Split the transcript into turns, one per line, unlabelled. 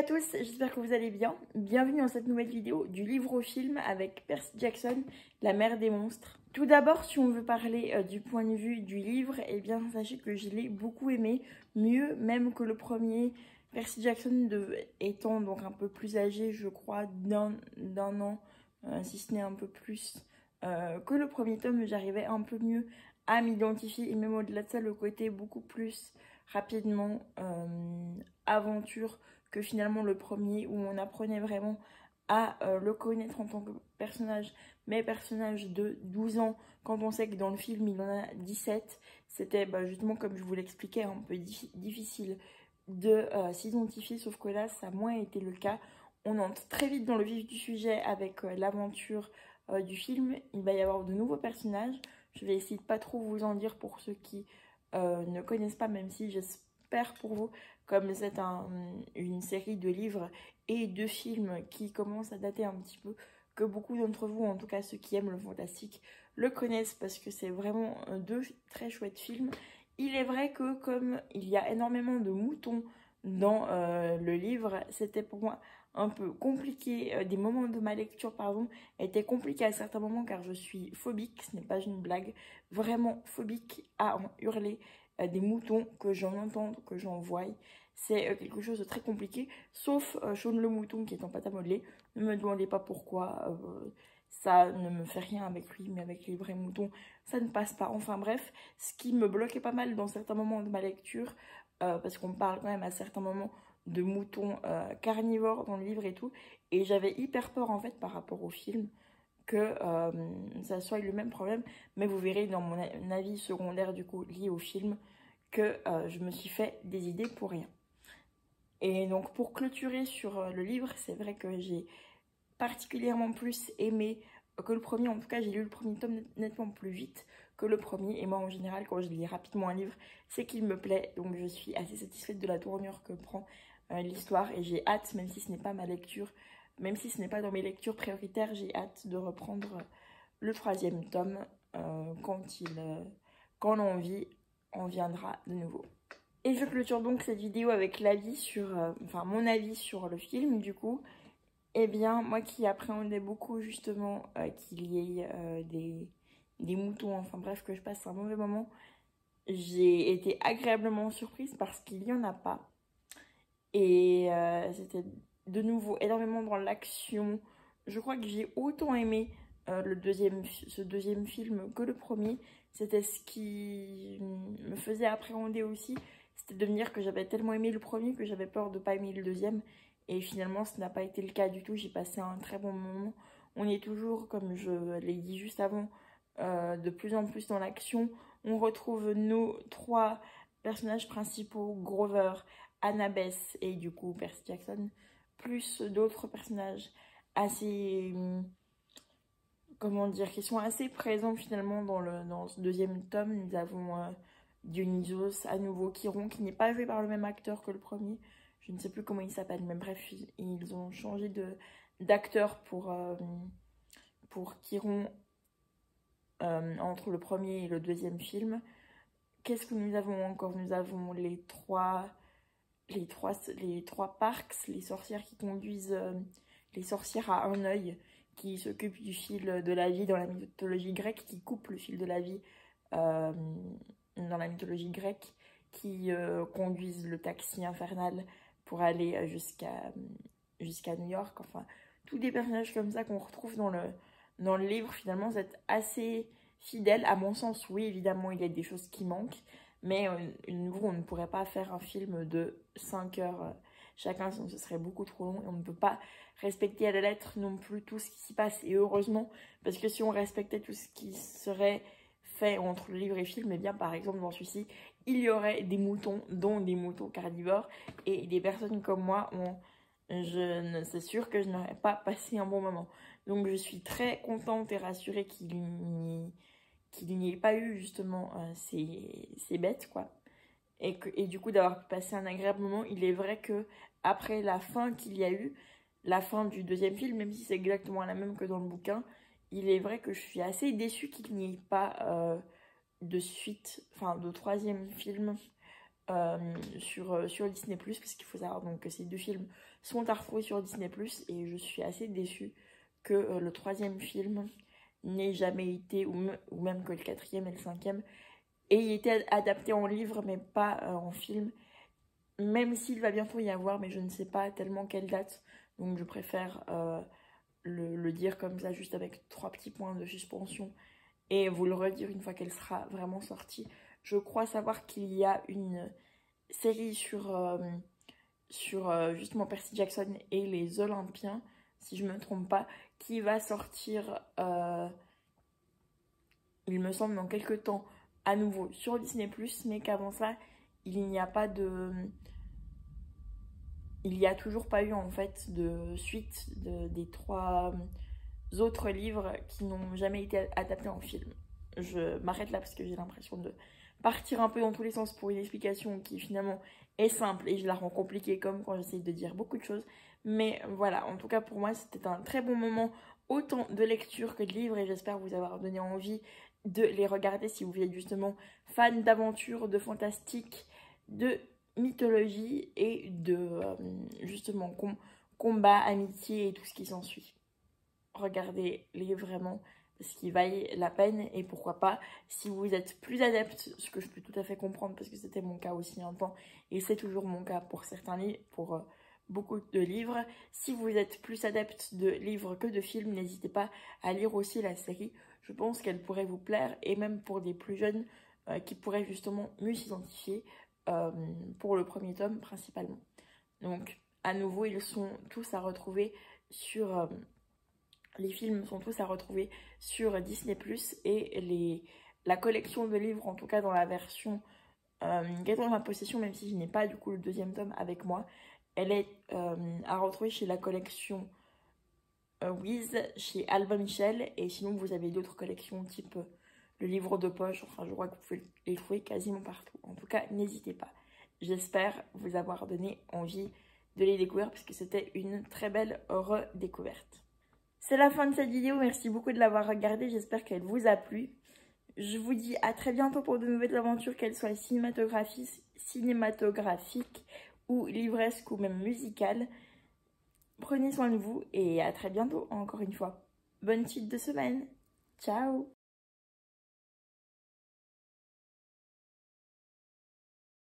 tous, j'espère que vous allez bien. Bienvenue dans cette nouvelle vidéo du livre au film avec Percy Jackson, La Mère des Monstres. Tout d'abord, si on veut parler du point de vue du livre, eh bien sachez que je l'ai beaucoup aimé, mieux même que le premier. Percy Jackson étant donc un peu plus âgé, je crois, d'un an, si ce n'est un peu plus que le premier tome, j'arrivais un peu mieux à m'identifier et même au-delà de ça, le côté beaucoup plus rapidement aventure que finalement le premier où on apprenait vraiment à le connaître en tant que personnage, mais personnage de 12 ans, quand on sait que dans le film il en a 17, c'était justement comme je vous l'expliquais un peu difficile de s'identifier, sauf que là ça a moins été le cas. On entre très vite dans le vif du sujet avec l'aventure du film. Il va y avoir de nouveaux personnages, je vais essayer de pas trop vous en dire pour ceux qui ne connaissent pas, même si j'espère pour vous, comme c'est une série de livres et de films qui commencent à dater un petit peu, que beaucoup d'entre vous, en tout cas ceux qui aiment le fantastique, le connaissent parce que c'est vraiment deux très chouettes films. Il est vrai que comme il y a énormément de moutons dans le livre, c'était pour moi un peu compliqué. Des moments de ma lecture, pardon, étaient compliqués à certains moments car je suis phobique, ce n'est pas une blague, vraiment phobique à en hurler des moutons, que j'en entende, que j'en voie. C'est quelque chose de très compliqué, sauf Shaun le mouton qui est en pâte à modeler. Ne me demandez pas pourquoi, ça ne me fait rien avec lui, mais avec les vrais moutons, ça ne passe pas. Enfin bref, ce qui me bloquait pas mal dans certains moments de ma lecture, parce qu'on parle quand même à certains moments de moutons carnivores dans le livre et tout, et j'avais hyper peur en fait par rapport au film que ça soit le même problème, mais vous verrez dans mon avis secondaire du coup lié au film que je me suis fait des idées pour rien. Et donc pour clôturer sur le livre, c'est vrai que j'ai particulièrement plus aimé que le premier. En tout cas, j'ai lu le premier tome nettement plus vite que le premier, et moi en général quand je lis rapidement un livre, c'est qu'il me plaît, donc je suis assez satisfaite de la tournure que prend l'histoire, et j'ai hâte, même si ce n'est pas ma lecture, même si ce n'est pas dans mes lectures prioritaires, j'ai hâte de reprendre le troisième tome quand l'envie en viendra de nouveau. Et je clôture donc cette vidéo avec l'avis sur, mon avis sur le film du coup. Eh bien, moi qui appréhendais beaucoup justement qu'il y ait des moutons, enfin bref, que je passe un mauvais moment, j'ai été agréablement surprise parce qu'il n'y en a pas. Et c'était de nouveau énormément dans l'action. Je crois que j'ai autant aimé ce deuxième film que le premier. C'était ce qui me faisait appréhender aussi. C'était de me dire que j'avais tellement aimé le premier que j'avais peur de ne pas aimer le deuxième. Et finalement, ce n'a pas été le cas du tout. J'ai passé un très bon moment. On est toujours, comme je l'ai dit juste avant, de plus en plus dans l'action. On retrouve nos trois personnages principaux, Grover, Annabeth et du coup Percy Jackson, plus d'autres personnages assez, comment dire, qui sont assez présents finalement dans ce deuxième tome. Nous avons Dionysos à nouveau, Chiron, qui n'est pas joué par le même acteur que le premier. Je ne sais plus comment il s'appelle, mais bref, ils ont changé d'acteur pour Chiron entre le premier et le deuxième film. Qu'est-ce que nous avons encore? Nous avons les trois Parks, les sorcières qui conduisent les sorcières à un œil, qui s'occupent du fil de la vie dans la mythologie grecque, qui coupent le fil de la vie dans la mythologie grecque, qui conduisent le taxi infernal pour aller jusqu'à New York. Enfin, tous des personnages comme ça qu'on retrouve dans le livre, finalement, c'est assez fidèle. À mon sens, oui, évidemment, il y a des choses qui manquent, mais on ne pourrait pas faire un film de 5 heures chacun, sinon ce serait beaucoup trop long. Et on ne peut pas respecter à la lettre non plus tout ce qui s'y passe. Et heureusement, parce que si on respectait tout ce qui serait fait entre le livre et le film, eh bien, par exemple, dans celui-ci, il y aurait des moutons, dont des moutons carnivores. Et des personnes comme moi, c'est sûr que je n'aurais pas passé un bon moment. Donc je suis très contente et rassurée qu'il n'y ait pas eu justement ces bêtes, quoi. Et du coup d'avoir passé un agréable moment. Il est vrai que après la fin qu'il y a eu, la fin du deuxième film, même si c'est exactement la même que dans le bouquin, il est vrai que je suis assez déçue qu'il n'y ait pas de suite, enfin de troisième film sur Disney+, parce qu'il faut savoir donc, que ces 2 films sont à retrouver sur Disney+, et je suis assez déçue que le 3e film n'ait jamais été, ou même que le 4e et le 5e, aient été adaptés en livre, mais pas en film, même s'il va bientôt y avoir, mais je ne sais pas tellement quelle date, donc je préfère le dire comme ça, juste avec 3 petits points de suspension, et vous le redire une fois qu'elle sera vraiment sortie. Je crois savoir qu'il y a une série sur justement Percy Jackson et les Olympiens, si je ne me trompe pas, qui va sortir, il me semble, dans quelques temps, à nouveau sur Disney+, mais qu'avant ça, il n'y a pas de... Il n'y a toujours pas eu en fait de suite des 3 autres livres qui n'ont jamais été adaptés en film. Je m'arrête là parce que j'ai l'impression de partir un peu dans tous les sens pour une explication qui finalement est simple et je la rends compliquée comme quand j'essaie de dire beaucoup de choses. Mais voilà, en tout cas pour moi c'était un très bon moment, autant de lecture que de livres, et j'espère vous avoir donné envie de les regarder si vous êtes justement fan d'aventure, de fantastique, de mythologie et de justement combat, amitié et tout ce qui s'ensuit. Regardez-les vraiment, parce qu'ils valent la peine, et pourquoi pas, si vous êtes plus adepte, ce que je peux tout à fait comprendre parce que c'était mon cas aussi un temps, et c'est toujours mon cas pour certains livres, pour beaucoup de livres, si vous êtes plus adepte de livres que de films, n'hésitez pas à lire aussi la série, je pense qu'elle pourrait vous plaire, et même pour des plus jeunes qui pourraient justement mieux s'identifier pour le 1er tome principalement. Donc à nouveau, ils sont tous à retrouver sur... les films sont tous à retrouver sur Disney+, et la collection de livres, en tout cas dans la version qui est dans ma possession, même si je n'ai pas du coup le 2e tome avec moi, elle est à retrouver chez la collection Wiz, chez Albin Michel, et sinon vous avez d'autres collections type le livre de poche, enfin je crois que vous pouvez les trouver quasiment partout. En tout cas, n'hésitez pas. J'espère vous avoir donné envie de les découvrir parce que c'était une très belle redécouverte. C'est la fin de cette vidéo, merci beaucoup de l'avoir regardée, j'espère qu'elle vous a plu. Je vous dis à très bientôt pour de nouvelles aventures, qu'elles soient cinématographiques ou livresques ou même musicales. Prenez soin de vous et à très bientôt encore une fois. Bonne suite de semaine. Ciao!